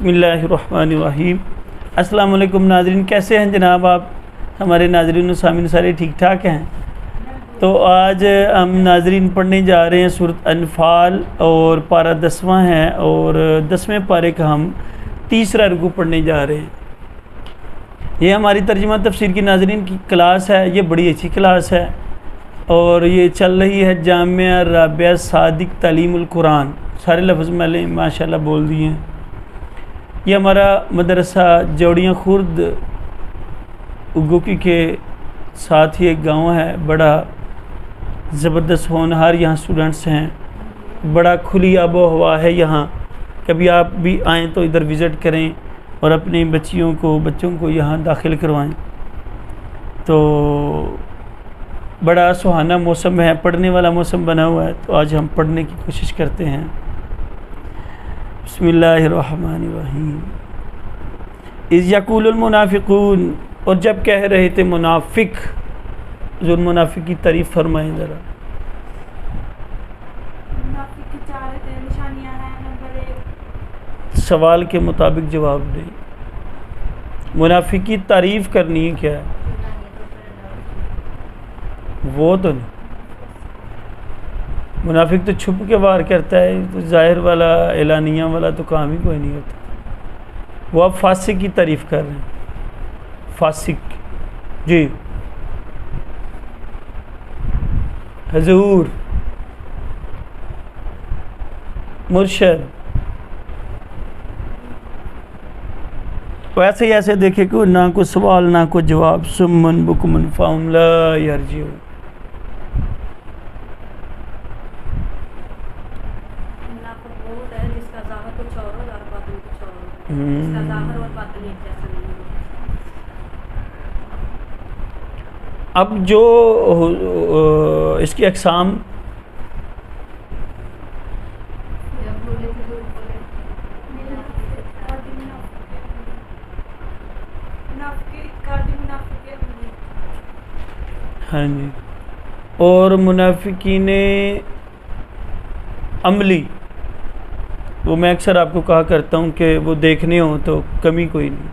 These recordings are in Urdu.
بسم اللہ الرحمن الرحیم۔ السلام علیکم ناظرین، کیسے ہیں جناب آپ؟ ہمارے ناظرین و سامعین سارے ٹھیک ٹھاک ہیں؟ تو آج ہم ناظرین پڑھنے جا رہے ہیں سورۃ انفال، اور پارہ 10واں ہے، اور 10ویں پارے کا ہم تیسرا رکوع پڑھنے جا رہے ہیں۔ یہ ہماری ترجمہ تفسیر کی ناظرین کی کلاس ہے، یہ بڑی اچھی کلاس ہے، اور یہ چل رہی ہے جامعہ رابعہ صادق تعلیم القرآن۔ سارے لفظ میں نے ماشاءاللہ بول دیے ہیں۔ یہ ہمارا مدرسہ جوڑیاں خورد اگوکی کے ساتھ ہی ایک گاؤں ہے، بڑا زبردست ہونہار یہاں اسٹوڈنٹس ہیں، بڑا کھلی آب و ہوا ہے یہاں۔ کبھی آپ بھی آئیں تو ادھر وزٹ کریں اور اپنی بچوں کو یہاں داخل کروائیں۔ تو بڑا سہانا موسم ہے، پڑھنے والا موسم بنا ہوا ہے، تو آج ہم پڑھنے کی کوشش کرتے ہیں۔ بسم اللہ الرحمن الرحیم۔ اذ یقول المنافقون، اور جب کہہ رہے تھے منافق، جو منافق کی تعریف فرمائیں ذرا۔ منافق کی چار نشانیاں ہیں۔ نمبر 1، سوال کے مطابق جواب دیں۔ منافق کی تعریف کرنی ہے کیا ہے؟ وہ تو نہیں، منافق تو چھپ کے وار کرتا ہے، تو ظاہر والا اعلانیہ والا تو کام ہی کوئی نہیں ہوتا۔ وہ اب فاسق کی تعریف کر رہے ہیں، فاسق۔ جی حضور، مرشد، ویسے ہی ایسے دیکھے کہ نہ کوئی سوال نہ کوئی جواب، سمن بکمن فہم لا یرجعون۔ منافق وہ ہوتا ہے جس کا ظاہر کچھ اور ہو اور باطن کچھ اور ہو، جس کا ظاہر اور باطن ایک جیسا نہیں ہو۔ اب جو اس کی اقسام، ہاں جی، اور منافقین عملی، وہ میں اکثر آپ کو کہا کرتا ہوں کہ وہ دیکھنے ہوں تو کمی کوئی نہیں۔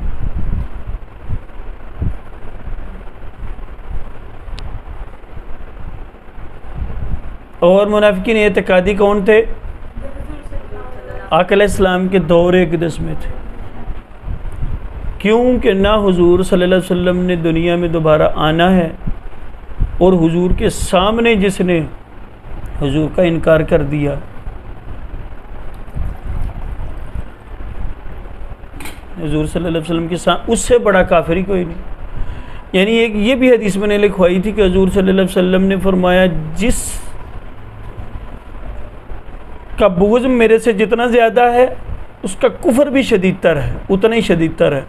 اور منافقین اعتقادی کون تھے؟ آقا علیہ السلام کے دور اقدس میں تھے، کیونکہ نہ حضور صلی اللہ علیہ وسلم نے دنیا میں دوبارہ آنا ہے، اور حضور کے سامنے جس نے حضور کا انکار کر دیا، حضور صلی اللہ علیہ وسلم کے سامنے، اس سے بڑا کافر ہی کوئی نہیں۔ یعنی ایک یہ بھی حدیث میں نے لکھوائی تھی کہ حضور صلی اللہ علیہ وسلم نے فرمایا، جس کا بغض میرے سے جتنا زیادہ ہے، اس کا کفر بھی شدید تر ہے، اتنا ہی شدید تر ہے،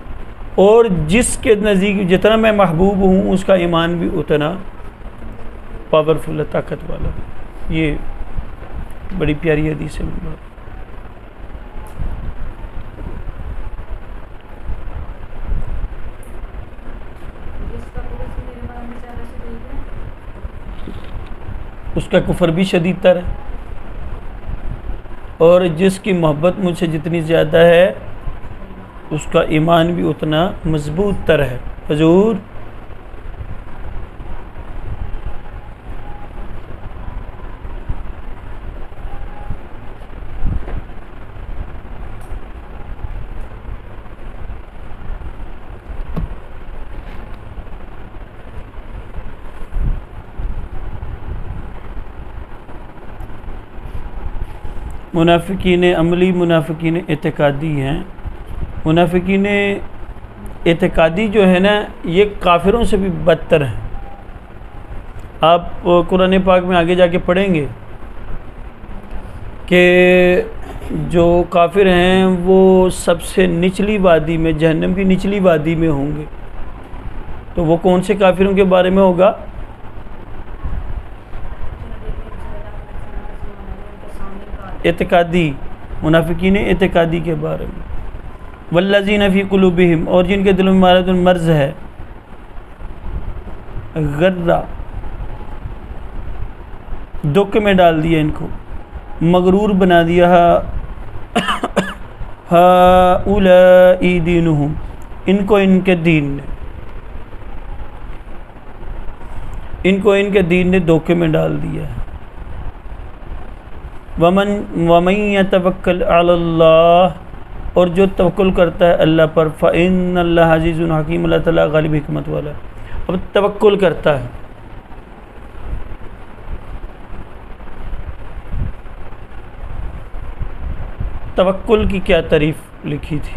اور جس کے نزدیک جتنا میں محبوب ہوں، اس کا ایمان بھی اتنا پاورفل ہے، طاقت والا۔ یہ بڑی پیاری حدیث ہے۔ اس کا کفر بھی شدید تر ہے، اور جس کی محبت مجھ سے جتنی زیادہ ہے، اس کا ایمان بھی اتنا مضبوط تر ہے۔ حضور منافقین عملی، منافقین اعتقادی ہیں۔ منافقین اعتقادی جو ہے نا، یہ کافروں سے بھی بدتر ہیں۔ آپ قرآن پاک میں آگے جا کے پڑھیں گے کہ جو کافر ہیں وہ سب سے نچلی وادی میں، جہنم کی نچلی وادی میں ہوں گے۔ تو وہ کون سے کافروں کے بارے میں ہوگا؟ اعتقادی، منافقین اعتقادی کے بارے میں۔ والذین فی قلوبہم، اور جن کے دلوں میں مرض مرض ہے، غرہ، دھوکے میں ڈال دیا ان کو، مغرور بنا دیا ہؤلاء دینہم، ان کو ان کے دین نے، ان کو ان کے دین نے دھوکے میں ڈال دیا ہے۔ ومن یتوکل علی اللہ، اور جو توکل کرتا ہے اللہ پر، فإن اللہ عزیز حکیم، اللہ تعالیٰ غالب حکمت والا ہے۔ اب توکل کرتا ہے، توکل کی کیا تعریف لکھی تھی؟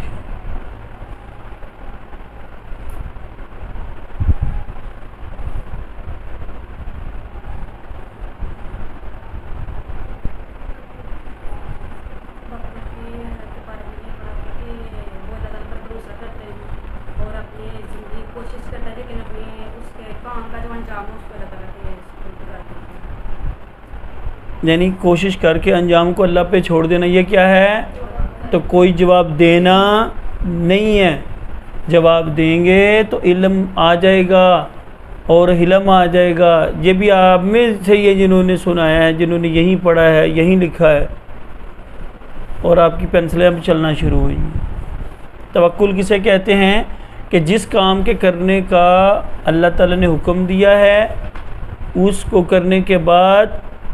یعنی کوشش کر کے انجام کو اللہ پہ چھوڑ دینا، یہ کیا ہے؟ تو کوئی جواب دینا نہیں ہے، جواب دیں گے تو علم آ جائے گا اور حلم آ جائے گا۔ یہ بھی آپ میں سے یہ جنہوں نے سنایا ہے، جنہوں نے یہیں پڑھا ہے، یہیں لکھا ہے، اور آپ کی پینسلیں اب چلنا شروع ہوئی ہیں۔ توکل کسے کہتے ہیں؟ کہ جس کام کے کرنے کا اللہ تعالیٰ نے حکم دیا ہے، اس کو کرنے کے بعد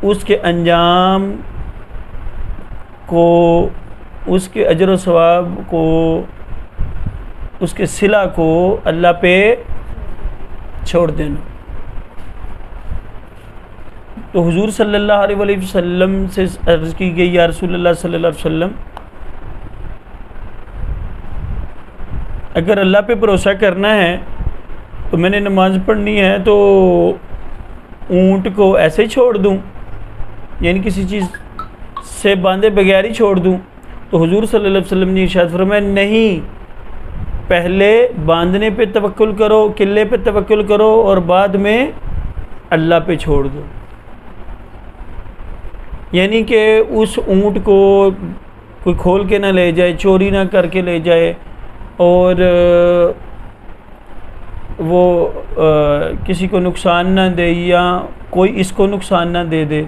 اس کے انجام کو، اس کے اجر و ثواب کو، اس کے صلہ کو اللہ پہ چھوڑ دینا۔ تو حضور صلی اللہ علیہ وآلہ وسلم سے عرض کی گئی، یا رسول اللہ صلی اللہ علیہ وسلم، اگر اللہ پہ بھروسہ کرنا ہے تو میں نے نماز پڑھنی ہے تو اونٹ کو ایسے ہی چھوڑ دوں، یعنی کسی چیز سے باندھے بغیر ہی چھوڑ دوں؟ تو حضور صلی اللہ علیہ وسلم نے ارشاد فرمایا، نہیں، پہلے باندھنے پہ توکل کرو، قلعے پہ توکل کرو، اور بعد میں اللہ پہ چھوڑ دو۔ یعنی کہ اس اونٹ کو کوئی کھول کے نہ لے جائے، چوری نہ کر کے لے جائے، اور وہ کسی کو نقصان نہ دے، یا کوئی اس کو نقصان نہ دے دے۔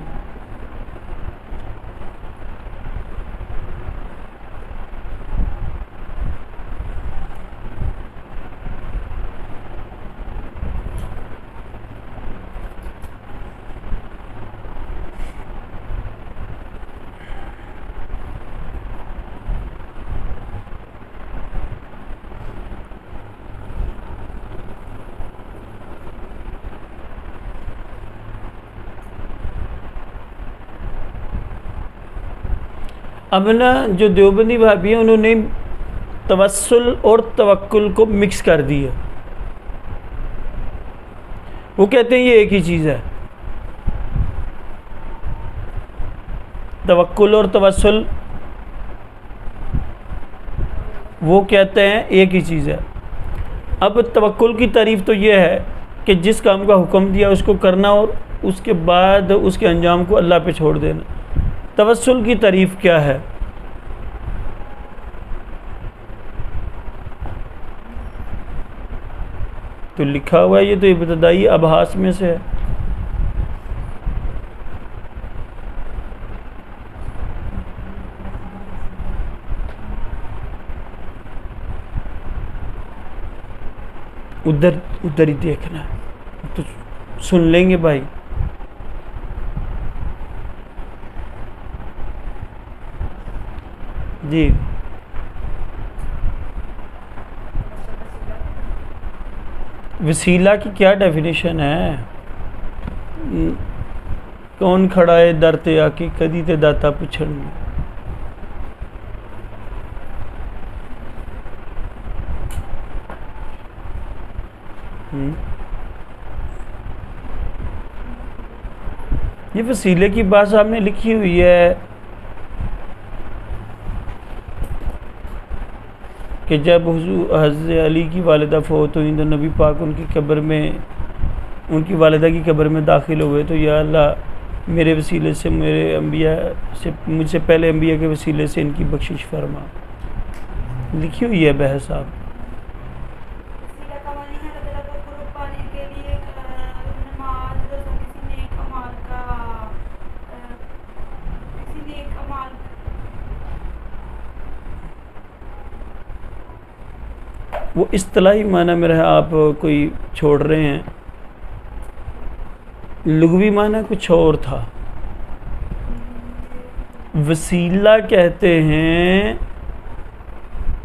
اب نا جو دیوبندی بھابی ہیں، انہوں نے توسل اور توکل کو مکس کر دیا۔ وہ کہتے ہیں یہ ایک ہی چیز ہے، توکل اور توسل، وہ کہتے ہیں ایک ہی چیز ہے۔ اب توکل کی تعریف تو یہ ہے کہ جس کام کا حکم دیا اس کو کرنا، اور اس کے بعد اس کے انجام کو اللہ پہ چھوڑ دینا۔ توسل کی تعریف کیا ہے؟ تو لکھا ہوا ہے، یہ تو ابتدائی ابحاث میں سے ہے۔ ادھر ہی دیکھنا ہے تو سن لیں گے بھائی۔ جی وسیلہ کی کیا ڈیفینیشن ہے؟ کون کھڑا ہے در تے آ کے کدی تے داتا پچھڑ میں۔ یہ وسیلے کی بات صاحب نے لکھی ہوئی ہے کہ جب حضرت علی کی والدہ فوت ہوئی تو نبی پاک ان کی قبر میں، ان کی والدہ کی قبر میں داخل ہوئے تو یا اللہ میرے وسیلے سے، میرے انبیاء سے، مجھ سے پہلے انبیاء کے وسیلے سے ان کی بخشش فرما۔ لکھی ہوئی ہے بحث صاحب۔ وہ اصطلاحی معنی میرا ہے آپ کوئی چھوڑ رہے ہیں، لغوی معنی کچھ اور تھا۔ وسیلہ کہتے ہیں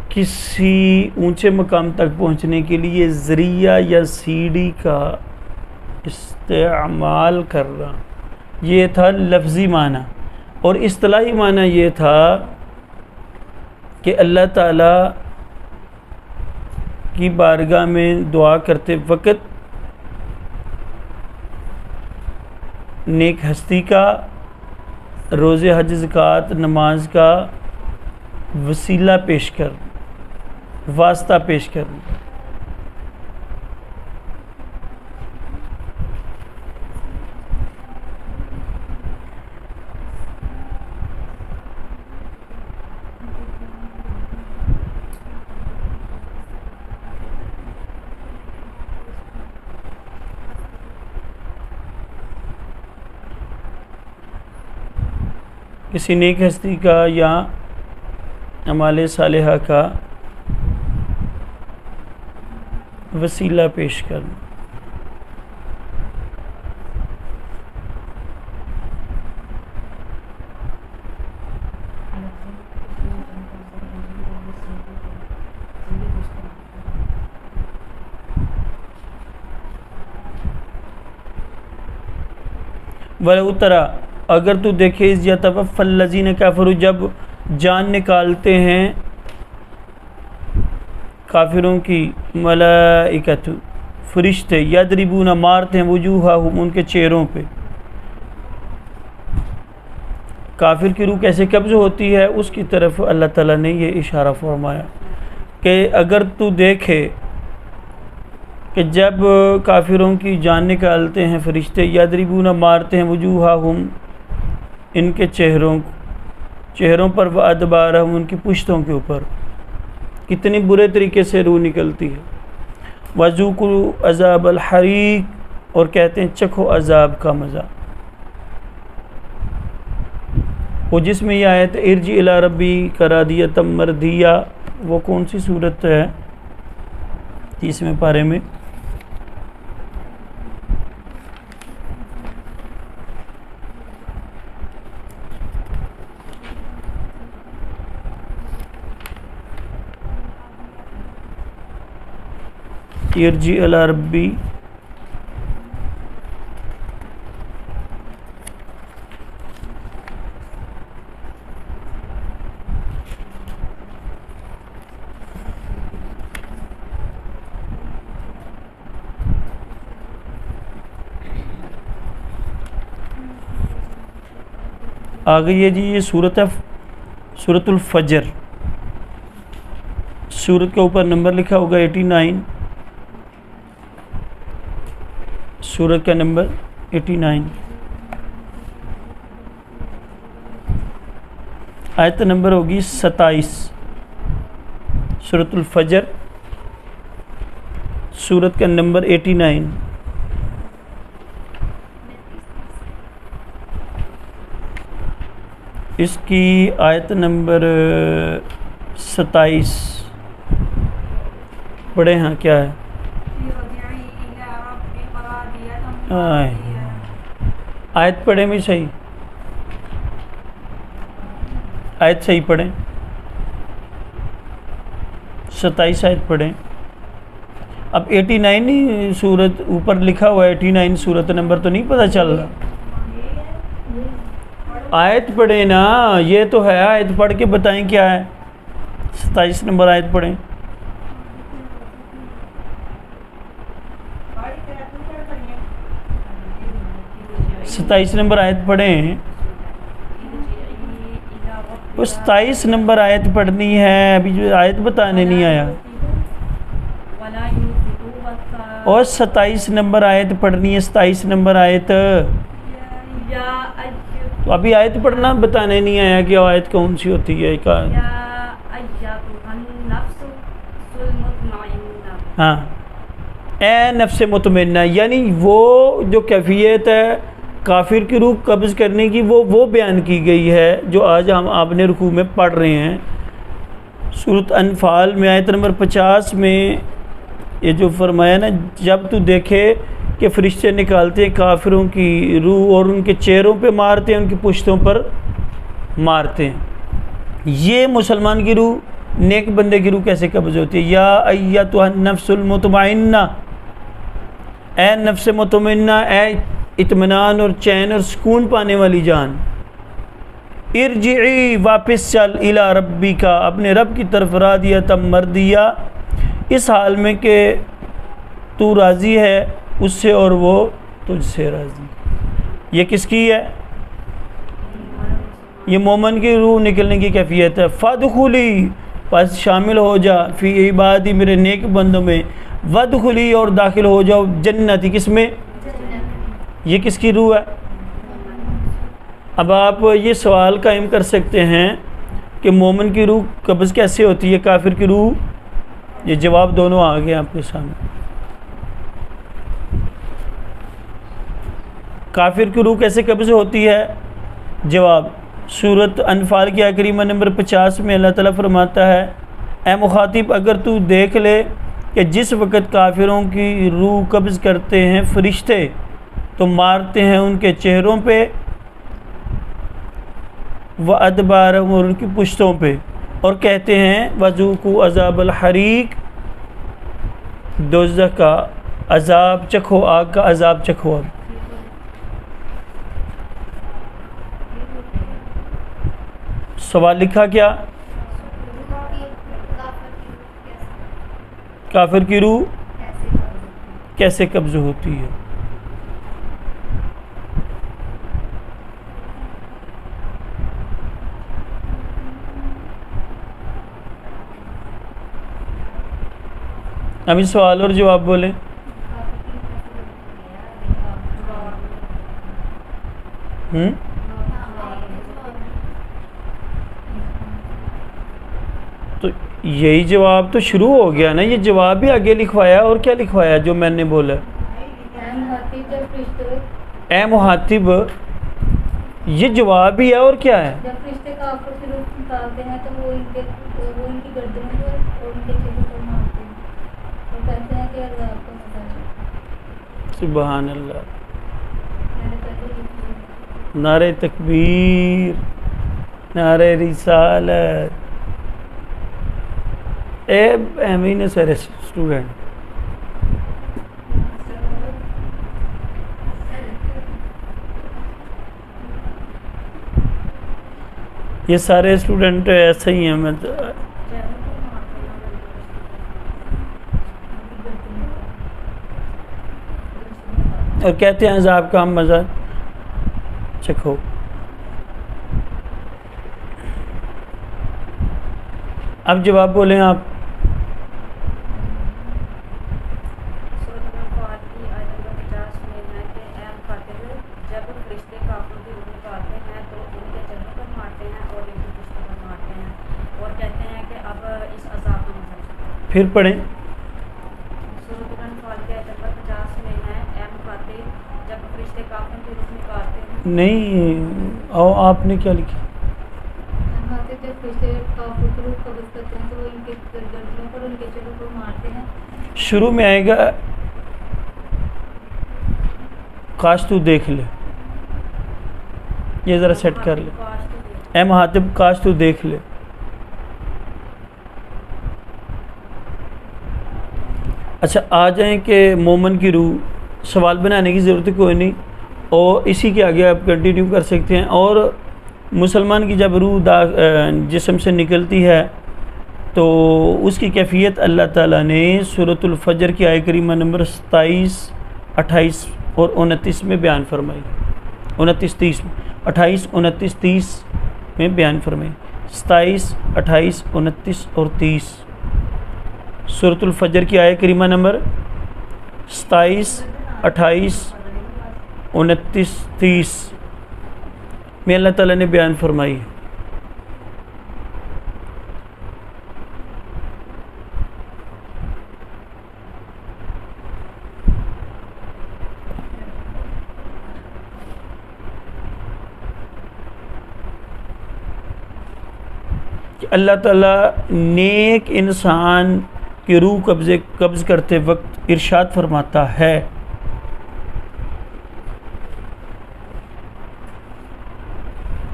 کسی اونچے مقام تک پہنچنے کے لیے ذریعہ یا سیڑھی کا استعمال کرنا، یہ تھا لفظی معنی۔ اور اصطلاحی معنی یہ تھا کہ اللہ تعالیٰ کی بارگاہ میں دعا کرتے وقت نیک ہستی کا، روزے حج زکوٰۃ نماز کا وسیلہ پیش کر، واسطہ پیش کرنا۔ کسی نیک ہستی کا یا اعمال صالحہ کا وسیلہ پیش کرنا۔ وَلَوْ تَرَى، اگر تو دیکھے اِذْ يَتَوَفَّى الَّذِينَ كَفَرُوا، جب جان نکالتے ہیں کافروں کی ملائکۃ فرشتے، یضربون مارتے ہیں وجوہہم ان کے چہروں پہ۔ کافر کی روح کیسے قبض ہوتی ہے اس کی طرف اللہ تعالیٰ نے یہ اشارہ فرمایا کہ اگر تو دیکھے کہ جب کافروں کی جان نکالتے ہیں فرشتے، یضربون مارتے ہیں وجوہہم ان کے چہروں پر، وادبارہم ان کی پشتوں کے اوپر، کتنی برے طریقے سے روح نکلتی ہے۔ وذوقوا عذاب الحریق، اور کہتے ہیں چکھو عذاب کا مزہ۔ وہ جس میں یہ آیت ارجع الی ربک راضیۃ مرضیہ، وہ کون سی صورت ہے؟ 30ویں پارے میں ارجع الی ربی، آگے یہ جی یہ صورت ہے سورۃ الفجر، سورت کے اوپر نمبر لکھا ہوگا 89، سورت کا نمبر 89، آیت نمبر ہوگی 27۔ سورۃ الفجر، سورت کا نمبر 89۔ اس کی آیت نمبر 27 پڑھے ہاں، کیا ہے؟ آیت پڑھیں بھی صحیح، آیت صحیح پڑھیں، 27 آیت پڑھیں۔ اب 89 نہیں سورت اوپر لکھا ہوا ہے، 89 سورت نمبر تو نہیں پتہ چل رہا، آیت پڑھیں نا، یہ تو ہے، آیت پڑھ کے بتائیں کیا ہے۔ 27 نمبر آیت پڑھیں۔ ستائیس نمبر آیت پڑھیں، وہ 27 نمبر آیت پڑھنی ہے، ابھی جو آیت بتانے نہیں آیا، اور 27 نمبر آیت پڑھنی ہے، 27 نمبر آیت، تو ابھی آیت پڑھنا بتانے نہیں آیا کہ آیت کون سی ہوتی ہے۔ ہاں، اے نفس مطمئنہ، یعنی وہ جو کیفیت ہے کافر کی روح قبض کرنے کی، وہ بیان کی گئی ہے جو آج ہم آپ نے رکوع میں پڑھ رہے ہیں سورۃ انفال میں آیت نمبر 50 میں یہ جو فرمایا نا، جب تو دیکھے کہ فرشتے نکالتے ہیں کافروں کی روح اور ان کے چہروں پہ مارتے ہیں، ان کی پشتوں پر مارتے ہیں، یہ مسلمان کی روح، نیک بندے کی روح کیسے قبض ہوتی ہے؟ یا ایتھا النفس المطمئنہ، اے نفس مطمئنہ، اے اطمینان اور چین اور سکون پانے والی جان، ارجعی، واپس چل، الی ربک، اپنے رب کی طرف، راضیۃ مرضیہ، اس حال میں کہ تو راضی ہے اس سے اور وہ تجھ سے راضی۔ یہ کس کی ہے؟ یہ مومن کی روح نکلنے کی کیفیت ہے۔ فادخلی، پس شامل ہو جا، فی عبادی، میرے نیک بندوں میں، وادخلی، اور داخل ہو جاؤ، جنتی، کس میں؟ یہ کس کی روح ہے؟ اب آپ یہ سوال قائم کر سکتے ہیں کہ مومن کی روح قبض کیسے ہوتی ہے، کافر کی روح؟ یہ جواب دونوں آ گئے آپ کے سامنے۔ کافر کی روح کیسے قبض ہوتی ہے؟ جواب، سورۃ انفال کی آیت کریمہ نمبر 50 میں اللہ تعالیٰ فرماتا ہے، اے مخاطب، اگر تو دیکھ لے کہ جس وقت کافروں کی روح قبض کرتے ہیں فرشتے تو مارتے ہیں ان کے چہروں پہ، وَأَدْبَارَهُمْ، اور ان کی پشتوں پہ، اور کہتے ہیں وَذُوقُوا عَذَابَ الْحَرِيقِ، دوزخ کا عذاب چکھو، آگ کا عذاب چکھو۔ اب سوال لکھا کیا؟ کافر کی روح کیسے قبض ہوتی ہے؟ ابھی سوال اور جواب بولیں۔ تو یہی جواب تو شروع ہو گیا نا، یہ جواب بھی آگے لکھوایا، اور کیا لکھوایا جو میں نے بولا؟ اے مخاطب، یہ جواب ہی ہے، اور کیا ہے؟ جب فرشتے کافر سے روح نکالتے ہیں تو وہ ان کی گردنوں پر اور ان کے چہروں پر مارتے ہیں اور کہتے ہیں کہ عذاب کو مزہ۔ سبحان اللہ، نعرہ تکبیر، نعرہ رسالت۔ اے امین سر اسٹوڈنٹ، یہ سارے اسٹوڈنٹ ایسے ہی ہیں، میں اور کہتے ہیں عذاب کا ہم مزہ چکھو۔ اب جواب بولیں آپ۔ پھر پڑھیں۔ نہیں، او آپ نے کیا لکھا؟ شروع میں آئے گا کاش تو دیکھ لے، یہ ذرا سیٹ کر لے، اے مخاطب کاش تو دیکھ لے۔ اچھا، آ جائیں کہ مومن کی روح، سوال بنانے کی ضرورت کوئی نہیں، اور اسی کے آگے آپ کنٹینیو کر سکتے ہیں۔ اور مسلمان کی جب روح جسم سے نکلتی ہے تو اس کی کیفیت اللہ تعالیٰ نے سورۃ الفجر کی آیت کریمہ نمبر 27، 28 اور 29 میں بیان فرمائی، 29، 30 میں، 28، 29، 30 میں بیان فرمائی، 27، 28، 29 اور 30۔ سورۃ الفجر کی آیت کریمہ نمبر 27، 28، 29، 30 میں اللہ تعالیٰ نے بیان فرمائی۔ کہ کہ اللہ تعالیٰ نیک انسان کی روح قبض کرتے وقت ارشاد فرماتا ہے،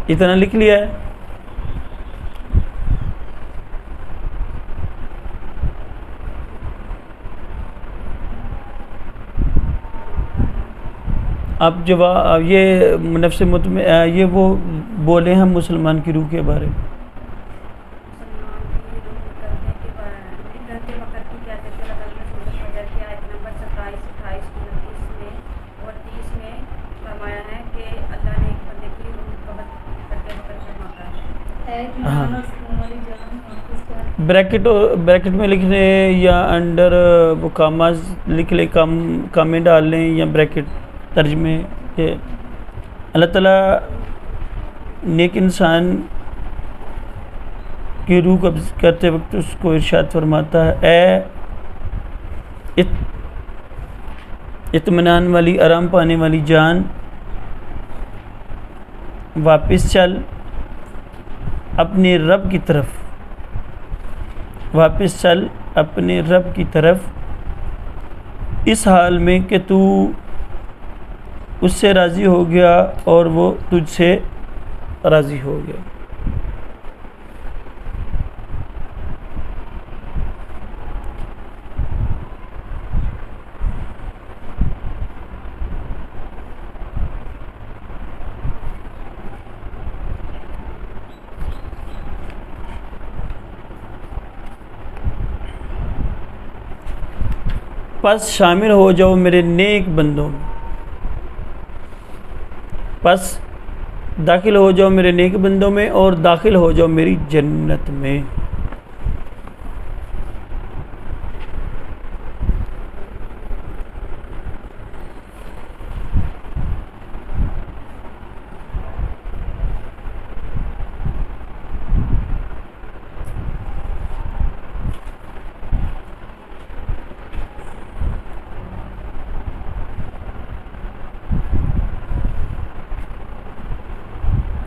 اتنا لکھ لیا ہے۔ اب جواب یہ نفس مطمئنہ یہ وہ بولے ہیں مسلمان کی روح کے بارے میں۔ بریکٹ میں لکھ لیں یا انڈر وہ کاماز لکھ لیں، کامے ڈال لیں یا بریکٹ ترجمے کہ اللہ تعالیٰ نیک انسان کی روح قبض کرتے وقت اس کو ارشاد فرماتا ہے، اے اطمینان والی، آرام پانے والی جان، واپس چل اپنے رب کی طرف، واپس چل اپنے رب کی طرف، اس حال میں کہ تو اس سے راضی ہو گیا اور وہ تجھ سے راضی ہو گیا۔ پس شامل ہو جاؤ میرے نیک بندوں میں، پس داخل ہو جاؤ میرے نیک بندوں میں اور داخل ہو جاؤ میری جنت میں۔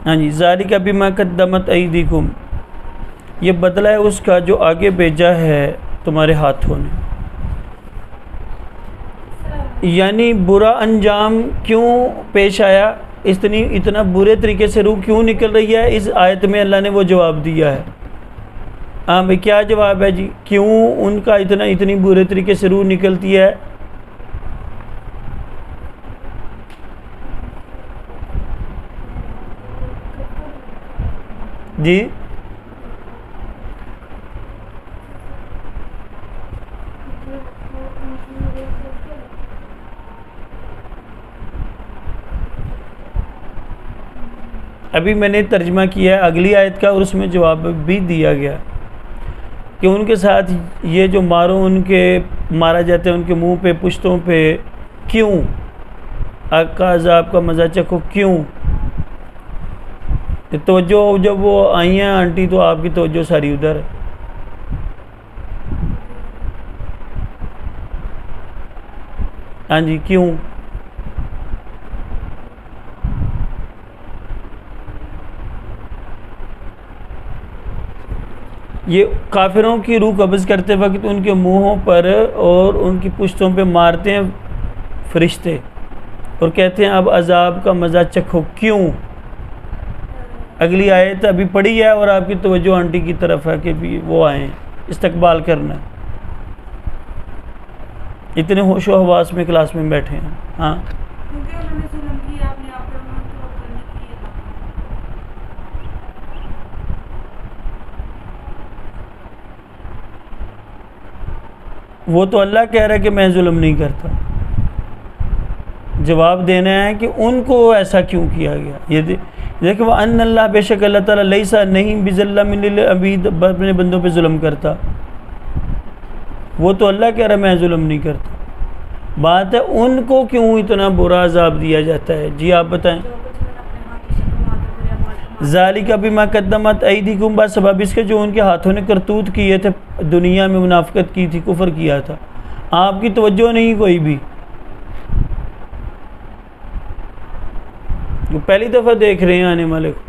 ہاں جی، ذالک بما قدمت ایدیکم، یہ بدلہ ہے اس کا جو آگے بھیجا ہے تمہارے ہاتھوں نے۔ یعنی برا انجام کیوں پیش آیا، اتنا برے طریقے سے روح کیوں نکل رہی ہے، اس آیت میں اللہ نے وہ جواب دیا ہے۔ ہاں بھائی کیا جواب ہے جی، کیوں ان کا اتنی برے طریقے سے روح نکلتی ہے؟ جی ابھی میں نے ترجمہ کیا ہے اگلی آیت کا، اور اس میں جواب بھی دیا گیا کہ ان کے ساتھ یہ جو مارا جاتا ہے ان کے منہ پہ، پشتوں پہ، کیوں؟ آگ کا عذاب کا مزہ چکھو، کیوں؟ توجہ جب وہ آئی ہیں آنٹی تو آپ کی توجہ ساری ادھر ہے۔ ہاں جی، کیوں؟ یہ کافروں کی روح قبض کرتے وقت ان کے منہوں پر اور ان کی پشتوں پہ مارتے ہیں فرشتے اور کہتے ہیں اب عذاب کا مزہ چکھو، کیوں؟ اگلی آیت ابھی پڑھی ہے اور آپ کی توجہ آنٹی کی طرف ہے کہ بھی وہ آئیں، استقبال کرنا ہے۔ اتنے ہوش و حواس میں کلاس میں بیٹھے ہیں۔ ہاں وہ تو اللہ کہہ رہا ہے کہ میں ظلم نہیں کرتا، جواب دینا ہے کہ ان کو ایسا کیوں کیا گیا۔ یہ دیکھو ان اللہ، بے شک اللہ تعالیٰ لیسا نہیں بظلام للعبید، اپنے بندوں پہ ظلم کرتا، وہ تو اللہ کہہ رہا ہے میں ظلم نہیں کرتا۔ بات ہے ان کو کیوں اتنا برا عذاب دیا جاتا ہے؟ جی آپ بتائیں۔ ذالک بما قدمت ایدیکم، بس سبب اس کے جو ان کے ہاتھوں نے کرتوت کیے تھے، دنیا میں منافقت کی تھی، کفر کیا تھا، آپ کی توجہ نہیں کوئی بھی، پہلی دفعہ دیکھ رہے ہیں آنے والے کو۔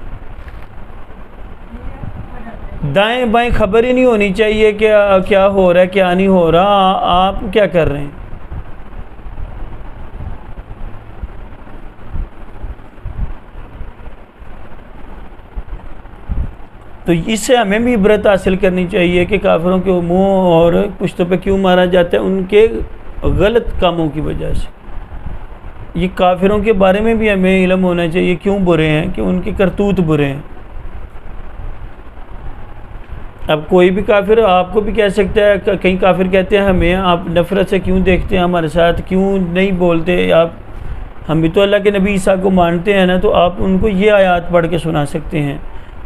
دائیں بائیں خبر ہی نہیں ہونی چاہیے کہ کیا ہو رہا ہے کیا نہیں ہو رہا، آپ کیا کر رہے ہیں؟ تو اس سے ہمیں بھی عبرت حاصل کرنی چاہیے کہ کافروں کے منہ اور پشتوں پہ کیوں مارا جاتا ہے، ان کے غلط کاموں کی وجہ سے۔ یہ کافروں کے بارے میں بھی ہمیں علم ہونا چاہیے کیوں برے ہیں، کہ ان کے کرتوت برے ہیں۔ اب کوئی بھی کافر آپ کو بھی کہہ سکتا ہے، کئی کافر کہتے ہیں ہمیں آپ نفرت سے کیوں دیکھتے ہیں، ہمارے ساتھ کیوں نہیں بولتے آپ، ہم بھی تو اللہ کے نبی عیسیٰ کو مانتے ہیں نا، تو آپ ان کو یہ آیات پڑھ کے سنا سکتے ہیں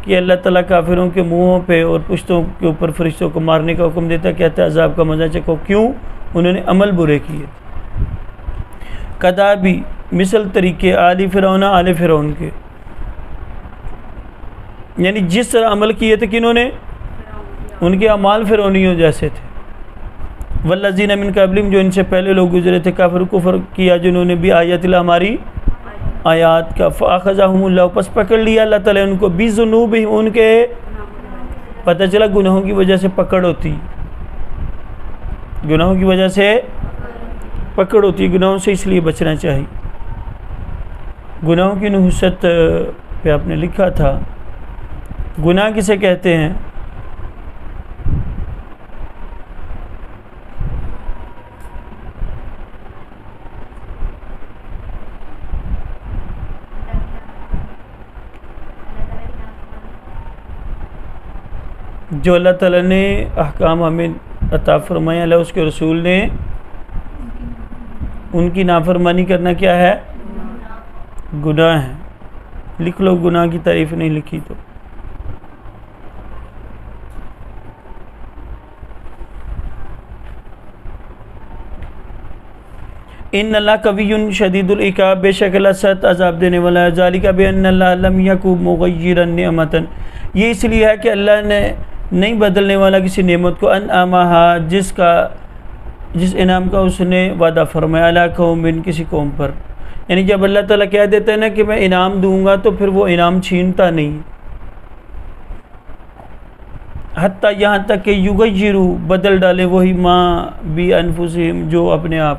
کہ اللہ تعالیٰ کافروں کے منہوں پہ اور پشتوں کے اوپر فرشتوں کو مارنے کا حکم دیتا ہے، کہتا ہے عذاب کا مزہ چکھو، کیوں؟ انہوں نے عمل برے کیے۔ کدابی مثل طریقے آل فرعون، آل فرعون کے، یعنی جس طرح عمل کیے تھے کنہوں نے؟ ان کے اعمال فرعونیوں جیسے تھے۔ والذین من قبلہم، جو ان سے پہلے لوگ گزرے تھے، کافر کفر کیا جنہوں نے بھی آیات اللہ، ہماری آیات کا، فاخذہم اللہ، پس پکڑ لیا اللہ تعالیٰ ان کو، بذنوبہم، ان کے، پتہ چلا گناہوں کی وجہ سے پکڑ ہوتی، گناہوں کی وجہ سے پکڑ ہوتی، گناہوں سے اس لیے بچنا چاہیے۔ گناہوں کی نحوست پہ آپ نے لکھا تھا، گناہ کسے کہتے ہیں؟ جو اللہ تعالیٰ نے احکام ہمیں عطا فرمایا، اللہ اس کے رسول نے، ان کی نافرمانی کرنا کیا ہے؟ گناہ ہے۔ لکھ لو، گناہ کی تعریف نہیں لکھی تو۔ ان اللہ قوی شدید العقاب، بے شک اللہ سخت عذاب دینے والا ہے۔ ذالک بان اللہ لم یک مغیرا نعمتا، یہ اس لیے ہے کہ اللہ نے نہیں بدلنے والا کسی نعمت کو، انعامہا، جس انعام کا اس نے وعدہ فرمایا، علی قوم، کسی قوم پر۔ یعنی جب اللہ تعالیٰ کہہ دیتا ہے نا کہ میں انعام دوں گا، تو پھر وہ انعام چھینتا نہیں، حتیٰ یہاں تک کہ یغیروا، بدل ڈالے، وہی ما بی انفسہم، جو اپنے آپ۔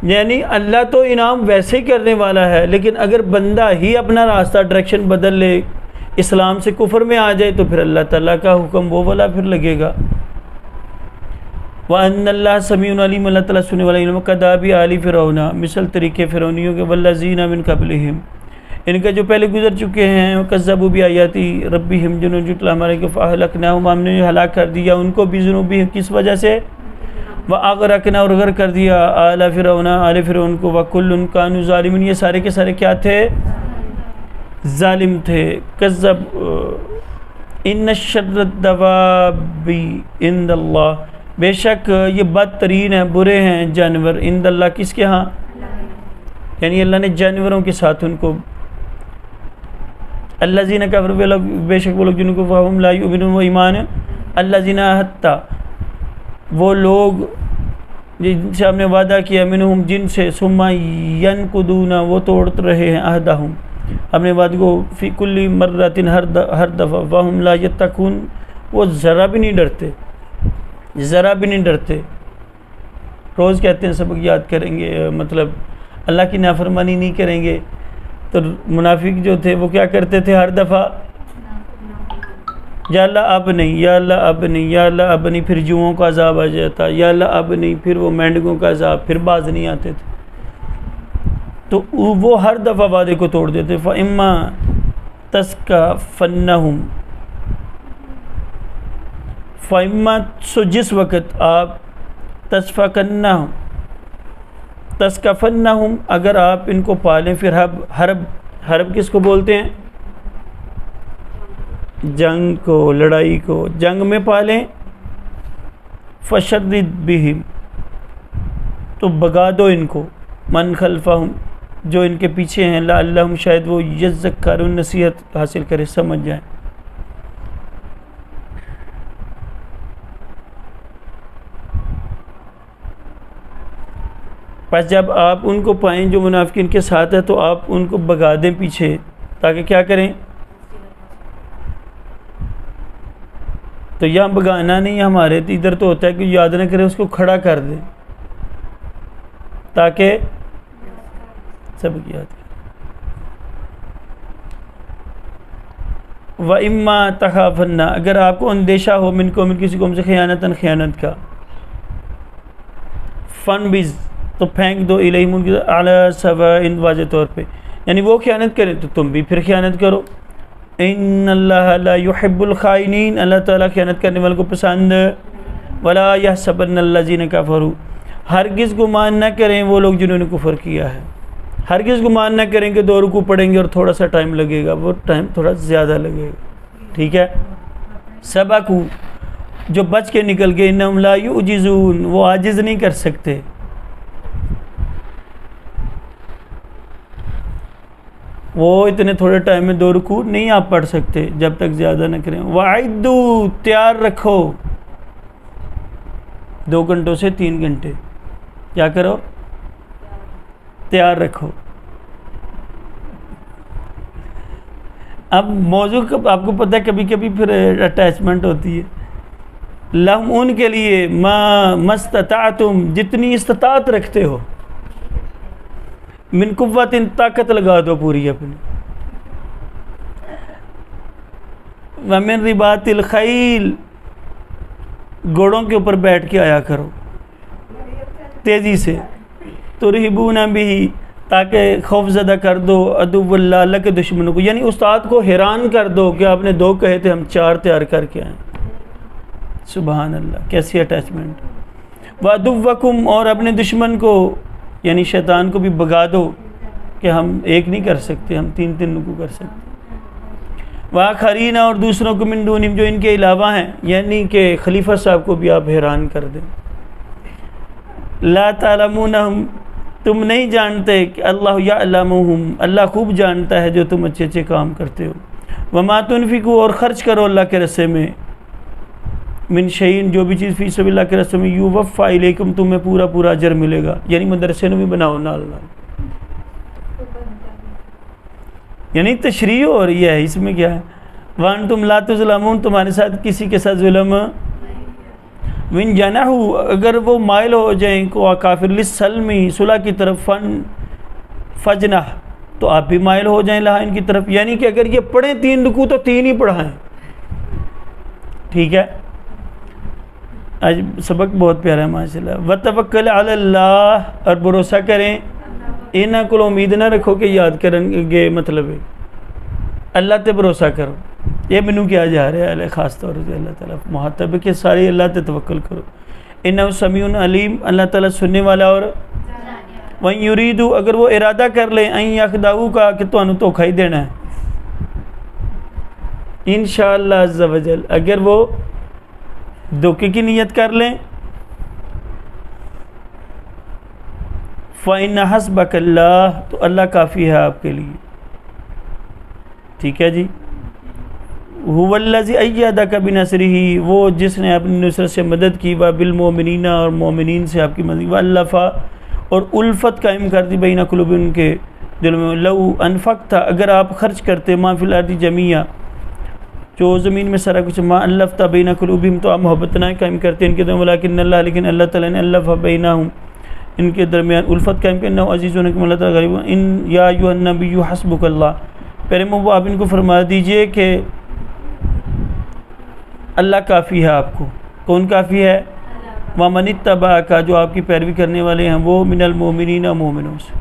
یعنی اللہ تو انعام ویسے ہی کرنے والا ہے، لیکن اگر بندہ ہی اپنا راستہ ڈائریکشن بدل لے، اسلام سے کفر میں آ جائے، تو پھر اللہ تعالیٰ کا حکم وہ والا پھر لگے گا۔ وَأَنَّ اللَّهَ سَمِيعٌ عَلِيمٌ، اللہ تعالیٰ سننے والا علم، کدابِ آل فرعون، مثل طریقے فرعونیوں کے، والذین من قبلہم، ان کا جو پہلے گزر چکے ہیں، کذبوا بآیات ربہم، جنہوں نے جھٹلایا ہمارے کو، فأہلکناہم، ہم نے ہلاک کر دیا ان کو، بذنوبہم، کس وجہ سے؟ وَأَغْرَقْنَا، اور غرق کر دیا، آل فرعون، آل فرعون کو، وَكُلٌّ كَانُوا ظَالِمِينَ، یہ سارے کے سارے کیا تھے؟ ظالم تھے۔ کذب ان شر الدواب عند اللہ، بے شک یہ بدترین ہیں، برے ہیں جانور، عند اللہ، کس کے ہاں؟ یعنی اللہ نے جانوروں کے ساتھ ان کو، الذین کفروا، بے شک وہ لوگ جن کو، فہم لا یؤمنون، وہ ایمان، الذین حتی، وہ لوگ جن سے ہم نے وعدہ کیا، منہم، جن سے، ثم ینقضون، وہ توڑ رہے ہیں، عہدہم، اپنے وعدے کو، فی کل مرۃ، ہر دفعہ، وہم لا یتقون، وہ ذرا بھی نہیں ڈرتے، ذرا بھی نہیں ڈرتے۔ روز کہتے ہیں سبق یاد کریں گے، مطلب اللہ کی نافرمانی نہیں کریں گے، تو منافق جو تھے وہ کیا کرتے تھے ہر دفعہ؟ یا اللہ اب نہیں، یا اللہ اب نہیں، یا اللہ اب نہیں، پھر جوؤں کا عذاب آ جاتا، یا اللہ اب نہیں، پھر وہ مینڈگوں کا عذاب، پھر باز نہیں آتے تھے، تو وہ ہر دفعہ وعدے کو توڑ دیتے۔ فَإِمَّا تَسْقَفَنَّهُمْ، فَإِمَّا، سو جس وقت آپ، تَسْفَكَنَّهُمْ، تَسْقَفَنَّهُمْ، اگر آپ ان کو پالیں، پھر حرب کس کو بولتے ہیں؟ جنگ کو، لڑائی کو، جنگ میں پالیں، فَشَدِّدْ بِهِمْ، تو بگا دو ان کو، من خلفہم، جو ان کے پیچھے ہیں، لعلہم، شاید وہ یذکرون، نصیحت حاصل کرے، سمجھ جائیں۔ پس جب آپ ان کو پائیں جو منافقین کے ساتھ ہے، تو آپ ان کو بگا دیں پیچھے، تاکہ کیا کریں؟ تو یہاں بگانا نہیں ہمارے، تو ادھر تو ہوتا ہے کہ یاد نہ کرے اس کو کھڑا کر دے تاکہ سبق یاد کرے۔ وَإِمَّا تَخَافَنَّ، اگر آپ کو اندیشہ ہو من قوم، کسی قوم سے خیانتاً، خیانت کا، فَانْبِذْ، تو پھینک دو، الیہم، ان کی علی سواء، واضح طور پہ، یعنی وہ خیانت کریں تو تم بھی پھر خیانت کرو۔ ان اللہ لا يحب الخائنین، اللہ تعالیٰ خیانت کرنے والوں کو پسند۔ ولا يحسبن الذین کفروا، ہرگز گمان نہ کریں وہ لوگ جنہوں نے کفر کیا ہے، ہرگز گمان نہ کریں کہ 2 رکوع پڑھیں گے اور تھوڑا سا ٹائم لگے گا، وہ ٹائم تھوڑا زیادہ لگے گا، ٹھیک ہے۔ سبقوا، جو بچ کے نکل گئے، انہم لا یعجزون، وہ عاجز نہیں کر سکتے۔ وہ اتنے تھوڑے ٹائم میں 2 رکوع نہیں آپ پڑھ سکتے جب تک زیادہ نہ کریں۔ وَعِدُّوا، تیار رکھو، 2 گھنٹوں سے 3 گھنٹے کیا کرو؟ تیار رکھو۔ اب موضوع آپ کو پتہ ہے کبھی کبھی پھر اٹیچمنٹ ہوتی ہے۔ لہم، ان کے لیے، ما مستطعتم، جتنی استطاعت رکھتے ہو، من قوت، طاقت لگا دو پوری اپنی، ومن رباط الخیل، گھوڑوں کے اوپر بیٹھ کے آیا کرو تیزی سے، ترہبون بھی، تاکہ خوف زدہ کر دو عدو اللہ، اللہ کے دشمنوں کو، یعنی استاد کو حیران کر دو کہ آپ نے 2 کہے تھے ہم 4 تیار کر کے آئیں۔ سبحان اللہ، کیسی اٹیچمنٹ۔ وعدوکم، اور اپنے دشمن کو یعنی شیطان کو بھی بگا دو کہ ہم 1 نہیں کر سکتے، ہم 3 رکوع کر سکتے۔ وآخرین، اور دوسروں کو، من دونہم، جو ان کے علاوہ ہیں، یعنی کہ خلیفہ صاحب کو بھی آپ حیران کر دیں۔ لا تعلمونہم، تم نہیں جانتے کہ اللہ یعلمہم، اللہ خوب جانتا ہے جو تم اچھے اچھے کام کرتے ہو۔ وما تنفقوا، اور خرچ کرو اللہ کے راستے میں، من شیئن، جو بھی چیز، فی سبیل اللہ کے راستے میں، یوفا الیکم، تمہیں پورا پورا اجر ملے گا، یعنی مدرسے میں بھی بناؤ نال نال، یعنی تشریح ہو رہی ہے، اس میں کیا ہے؟ وانتم لا تظلمون، تمہارے ساتھ کسی کے ساتھ ظلم۔ وَإِن جَنَحُوا، اگر وہ مائل ہو جائیں کو کافر، للسلم، صلح کی طرف، فجنح، تو آپ بھی مائل ہو جائیں لہا، ان کی طرف، یعنی کہ اگر یہ پڑھیں 3 رکوع تو 3 ہی پڑھائیں، ٹھیک ہے۔ آج سبق بہت پیارا ہے ماشاءاللہ۔ وَتَوَكَّلْ عَلَى اللَّهِ، اور بھروسہ کریں، انہاں کو امید نہ رکھو کہ یاد کریں گے، مطلب ہے اللہ تے بھروسہ کرو، یہ منو کیا جا رہا ہے خاص طور سے اللہ تعالیٰ محتب کہ ساری اللہ تے توکل کرو۔ انہو سمیع علیم، اللہ تعالیٰ سننے والا اور وَإِن يُرِيدُوا، اگر وہ ارادہ کر لیں، أَن يَخْدَعُوكَ، کہ تو انہوں دھوکہ ہی دینا ہے، انشاءاللہ عز و جل، اگر وہ دھوکے کی نیت کر لیں، فَإِنَّ حَسْبَكَ اللَّهُ، تو اللہ کافی ہے آپ کے لیے، ٹھیک ہے جی۔ هُوَ الَّذِي أَيَّدَكَ بِنَصْرِهِ، وہ جس نے اپنی نصرت سے مدد کی، وَبِالْمُؤْمِنِينَ، اور مومنین سے آپ کی مدد، وَأَلَّفَ، اور الفت قائم کر دی، بین قلوب، ان کے دل میں، لو انفقت، اگر آپ خرچ کرتے، ما فی الارض جمیعا، جو زمین میں سارا کچھ، ما الفت بین قلوبہم، تو آپ محبت نہ قائم کرتے ان کے درمیان، ولیکن اللہ، لیکن اللہ تعالیٰ نے الف بینہم، ان کے درمیان الفت قائم کرنا، عزیز حکیم، اللہ تعالیٰ غریب، ان یا ایھا النبی حسبک اللہ، پیارے محبوب آپ ان کو فرما دیجئے کہ اللہ کافی ہے آپ کو۔ کون کافی ہے؟ وَمَنِ اتَّبَعَكَ، جو آپ کی پیروی کرنے والے ہیں، وہ من المؤمنین، مومنوں سے۔